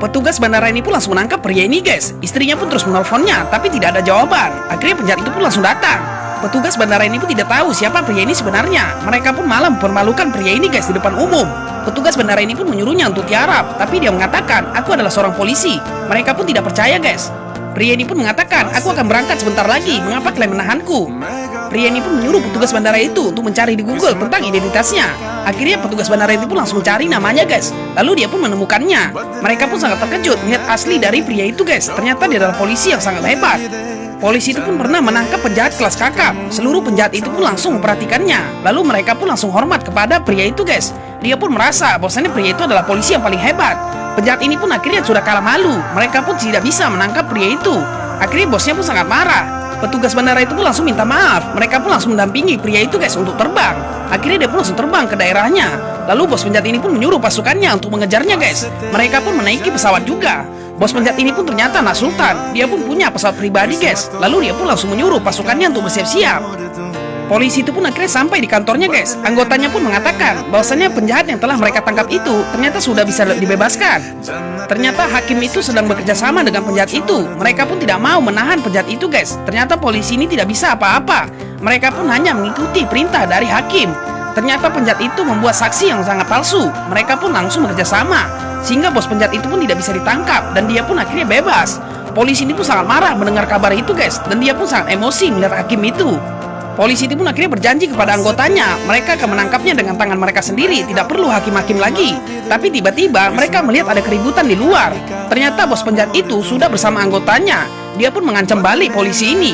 Petugas bandara ini pun langsung menangkap pria ini, guys. Istrinya pun terus menelponnya, tapi tidak ada jawaban. Akhirnya penjahat itu pun langsung datang. Petugas bandara ini pun tidak tahu siapa pria ini sebenarnya. Mereka pun malah mempermalukan pria ini, guys, di depan umum. Petugas bandara ini pun menyuruhnya untuk tiarap, tapi dia mengatakan, aku adalah seorang polisi. Mereka pun tidak percaya, guys. Pria ini pun mengatakan, aku akan berangkat sebentar lagi, mengapa kalian menahanku? Pria ini pun menyuruh petugas bandara itu untuk mencari di Google tentang identitasnya. Akhirnya petugas bandara itu pun langsung cari namanya, guys. Lalu dia pun menemukannya. Mereka pun sangat terkejut melihat asli dari pria itu, guys. Ternyata dia adalah polisi yang sangat hebat. Polisi itu pun pernah menangkap penjahat kelas kakap. Seluruh penjahat itu pun langsung memperhatikannya. Lalu mereka pun langsung hormat kepada pria itu, guys. Dia pun merasa bahwasannya pria itu adalah polisi yang paling hebat. Penjahat ini pun akhirnya sudah kalah malu. Mereka pun tidak bisa menangkap pria itu. Akhirnya bosnya pun sangat marah. Petugas bandara itu pun langsung minta maaf. Mereka pun langsung mendampingi pria itu, guys, untuk terbang. Akhirnya dia pun langsung terbang ke daerahnya. Lalu bos penjahat ini pun menyuruh pasukannya untuk mengejarnya, guys. Mereka pun menaiki pesawat juga. Bos penjahat ini pun ternyata anak sultan. Dia pun punya pesawat pribadi, guys. Lalu dia pun langsung menyuruh pasukannya untuk bersiap-siap. Polisi itu pun akhirnya sampai di kantornya, guys. Anggotanya pun mengatakan bahwasannya penjahat yang telah mereka tangkap itu ternyata sudah bisa dibebaskan. Ternyata hakim itu sedang bekerja sama dengan penjahat itu. Mereka pun tidak mau menahan penjahat itu, guys. Ternyata polisi ini tidak bisa apa-apa. Mereka pun hanya mengikuti perintah dari hakim. Ternyata penjahat itu membuat saksi yang sangat palsu. Mereka pun langsung bekerja sama, sehingga bos penjahat itu pun tidak bisa ditangkap dan dia pun akhirnya bebas. Polisi ini pun sangat marah mendengar kabar itu, guys, dan dia pun sangat emosi melihat hakim itu. Polisi itu pun akhirnya berjanji kepada anggotanya, mereka akan menangkapnya dengan tangan mereka sendiri, tidak perlu hakim-hakim lagi. Tapi tiba-tiba mereka melihat ada keributan di luar. Ternyata bos penjahat itu sudah bersama anggotanya. Dia pun mengancam balik polisi ini.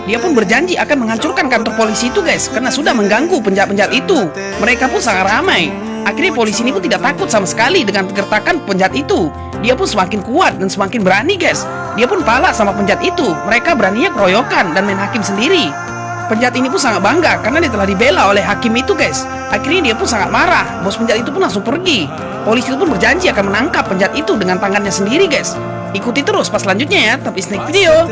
Dia pun berjanji akan menghancurkan kantor polisi itu, guys, karena sudah mengganggu penjahat-penjahat itu. Mereka pun sangat ramai. Akhirnya polisi ini pun tidak takut sama sekali dengan pergerakan penjahat itu. Dia pun semakin kuat dan semakin berani, guys. Dia pun kalah sama penjahat itu. Mereka beraninya keroyokan dan main hakim sendiri. Penjahat ini pun sangat bangga karena dia telah dibela oleh hakim itu, guys. Akhirnya dia pun sangat marah. Bos penjahat itu pun langsung pergi. Polisi itu pun berjanji akan menangkap penjahat itu dengan tangannya sendiri, guys. Ikuti terus pas selanjutnya ya, tapi sneak video.